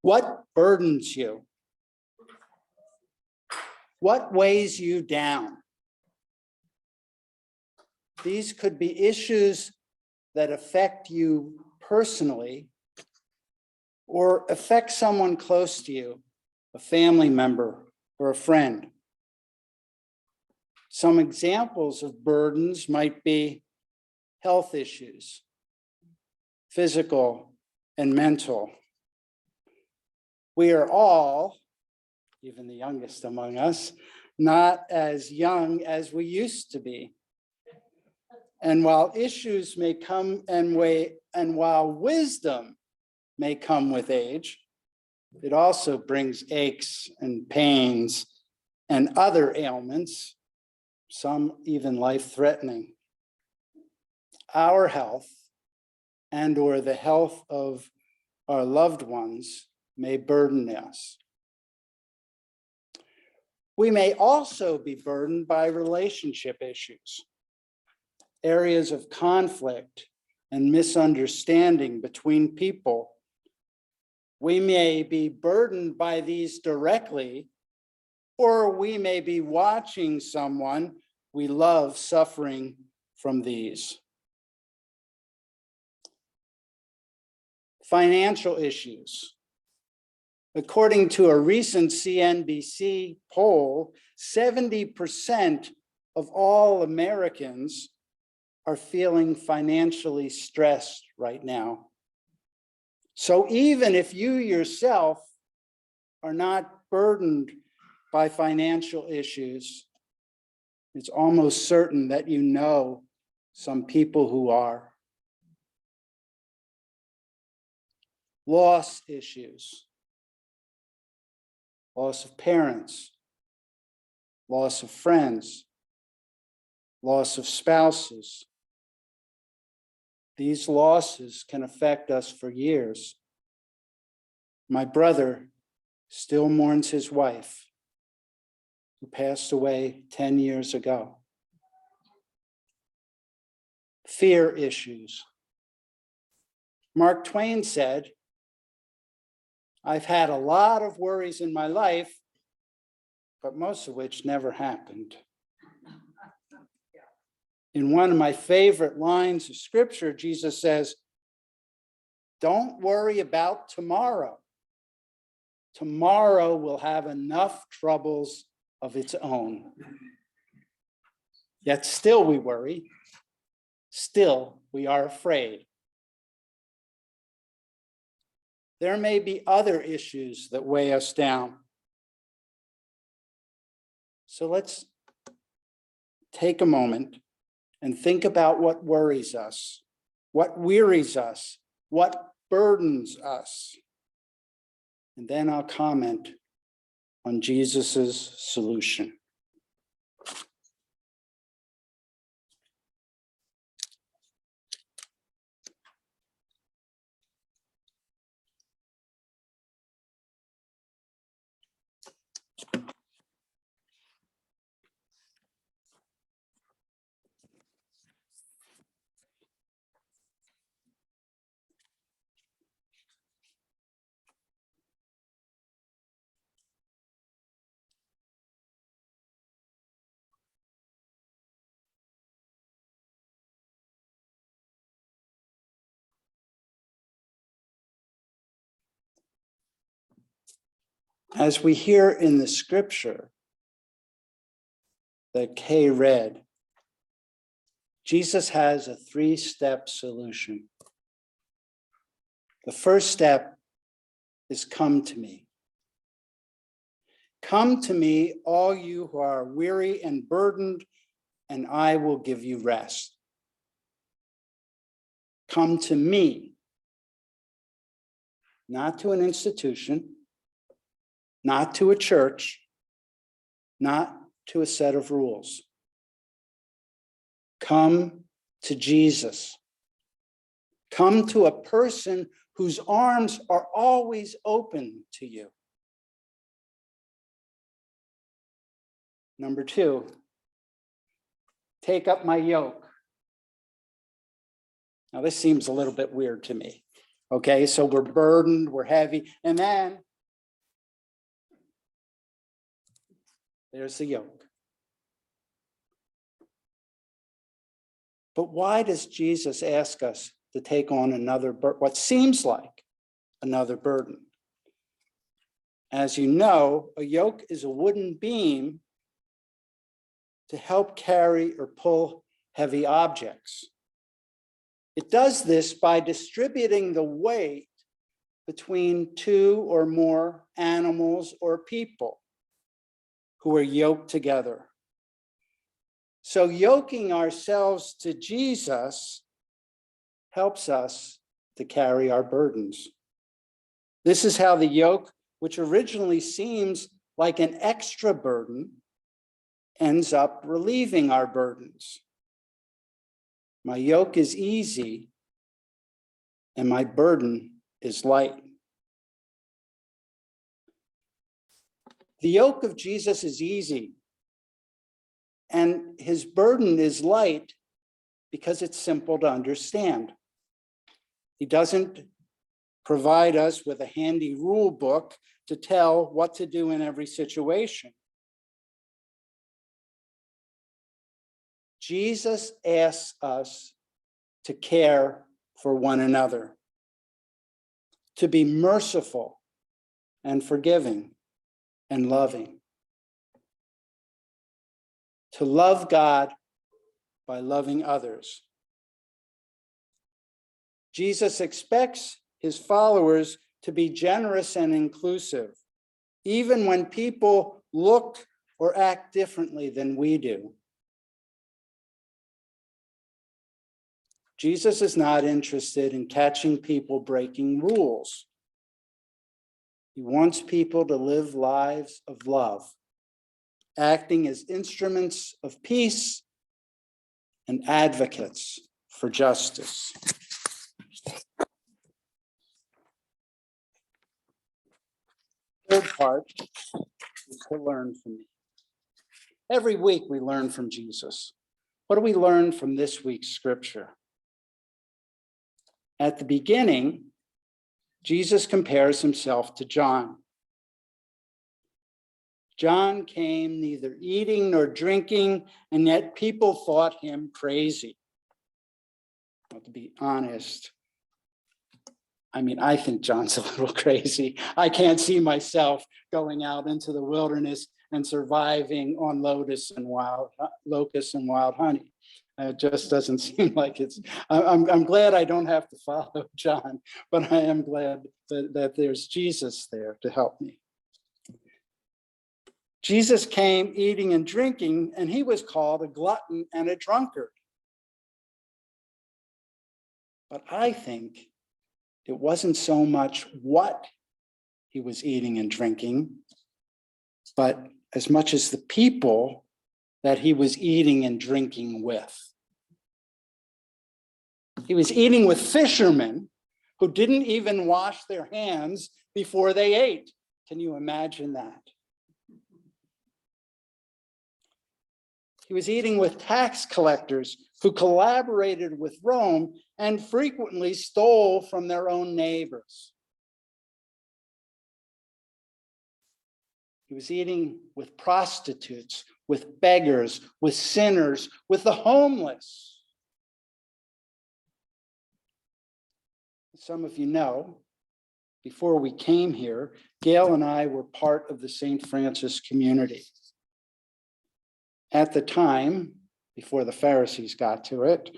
What burdens you? What weighs you down? These could be issues that affect you personally or affect someone close to you, a family member or a friend. Some examples of burdens might be health issues, physical and mental. We are all, even the youngest among us, not as young as we used to be. And while issues may come and while wisdom may come with age, it also brings aches and pains and other ailments, some even life-threatening. Our health and or the health of our loved ones may burden us. We may also be burdened by relationship issues, areas of conflict and misunderstanding between people. We may be burdened by these directly, or we may be watching someone we love suffering from these. Financial issues. According to a recent CNBC poll, 70% of all Americans are feeling financially stressed right now. So even if you yourself are not burdened by financial issues, it's almost certain that you know some people who are. Loss issues. Loss of parents, loss of friends, loss of spouses. These losses can affect us for years. My brother still mourns his wife, who passed away 10 years ago. Fear issues. Mark Twain said, "I've had a lot of worries in my life, but most of which never happened." In one of my favorite lines of scripture, Jesus says, "Don't worry about tomorrow. Tomorrow will have enough troubles of its own." Yet still we worry. Still we are afraid. There may be other issues that weigh us down. So let's take a moment and think about what worries us, what wearies us, what burdens us. And then I'll comment on Jesus's solution. As we hear in the scripture that Kay read, Jesus has a three-step solution. The first step is come to me. Come to me, all you who are weary and burdened, and I will give you rest. Come to me, not to an institution, not to a church, not to a set of rules. Come to Jesus. Come to a person whose arms are always open to you. Number two, take up my yoke. Now this seems a little bit weird to me. Okay, so we're burdened, we're heavy, and then there's the yoke. But why does Jesus ask us to take on what seems like another burden? As you know, a yoke is a wooden beam to help carry or pull heavy objects. It does this by distributing the weight between two or more animals or people who are yoked together. So yoking ourselves to Jesus helps us to carry our burdens. This is how the yoke, which originally seems like an extra burden, ends up relieving our burdens. My yoke is easy and my burden is light. The yoke of Jesus is easy and his burden is light because it's simple to understand. He doesn't provide us with a handy rule book to tell what to do in every situation. Jesus asks us to care for one another, to be merciful and forgiving and loving, to love God by loving others. Jesus expects his followers to be generous and inclusive, even when people look or act differently than we do. Jesus is not interested in catching people breaking rules. He wants people to live lives of love, acting as instruments of peace and advocates for justice. Third part is to learn from me. Every week we learn from Jesus. What do we learn from this week's scripture? At the beginning, Jesus compares himself to John. John came neither eating nor drinking, and yet people thought him crazy. Well, to be honest, I think John's a little crazy. I can't see myself going out into the wilderness and surviving on locusts and wild honey. It just doesn't seem like it's. I'm glad I don't have to follow John, but I am glad that there's Jesus there to help me. Jesus came eating and drinking, and he was called a glutton and a drunkard. But I think it wasn't so much what he was eating and drinking, but as much as the people that he was eating and drinking with. He was eating with fishermen who didn't even wash their hands before they ate. Can you imagine that? He was eating with tax collectors who collaborated with Rome and frequently stole from their own neighbors. He was eating with prostitutes, with beggars, with sinners, with the homeless. Some of you know, before we came here, Gail and I were part of the St. Francis community. At the time, before the Pharisees got to it,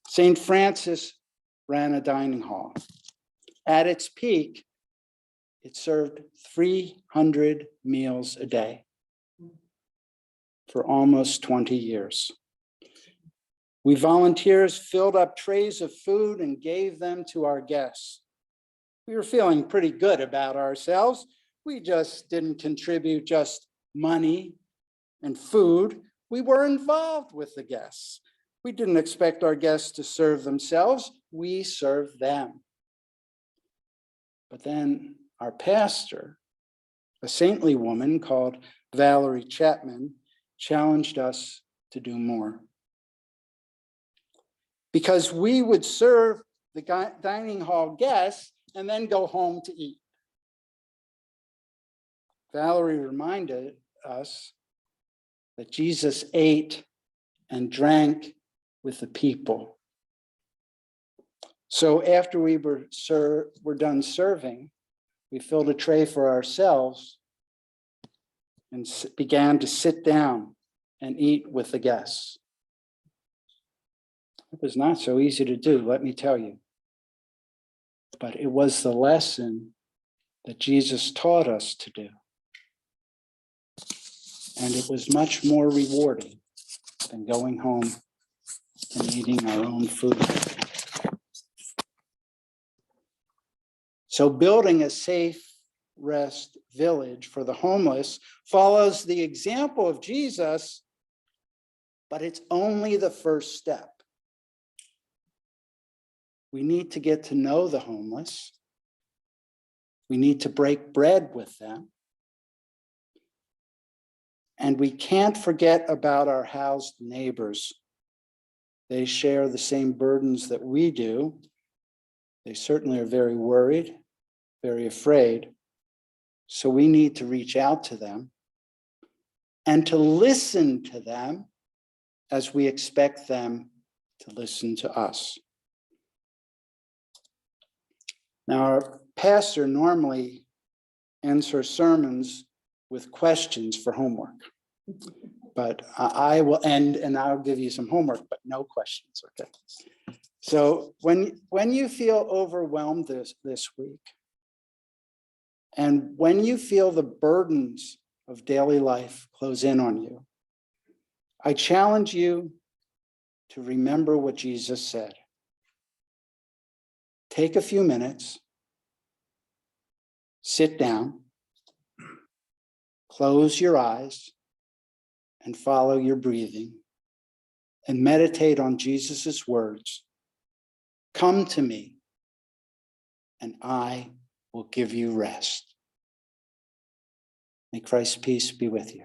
St. Francis ran a dining hall. At its peak, it served 300 meals a day for almost 20 years. We volunteers filled up trays of food and gave them to our guests. We were feeling pretty good about ourselves. We just didn't contribute just money and food. We were involved with the guests. We didn't expect our guests to serve themselves. We served them. But then our pastor, a saintly woman called Valerie Chapman, challenged us to do more. Because we would serve the dining hall guests and then go home to eat. Valerie reminded us that Jesus ate and drank with the people. So after we were done serving, we filled a tray for ourselves and began to sit down and eat with the guests. It was not so easy to do, let me tell you. But it was the lesson that Jesus taught us to do. And it was much more rewarding than going home and eating our own food. So building a safe rest village for the homeless follows the example of Jesus, but it's only the first step. We need to get to know the homeless. We need to break bread with them. And we can't forget about our housed neighbors. They share the same burdens that we do. They certainly are very worried, very afraid. So we need to reach out to them and to listen to them as we expect them to listen to us. Now, our pastor normally ends her sermons with questions for homework, but I will end and I'll give you some homework, but no questions, okay? So when you feel overwhelmed this week, and when you feel the burdens of daily life close in on you, I challenge you to remember what Jesus said. Take a few minutes, sit down, close your eyes, and follow your breathing, and meditate on Jesus's words. Come to me, and I will give you rest. May Christ's peace be with you.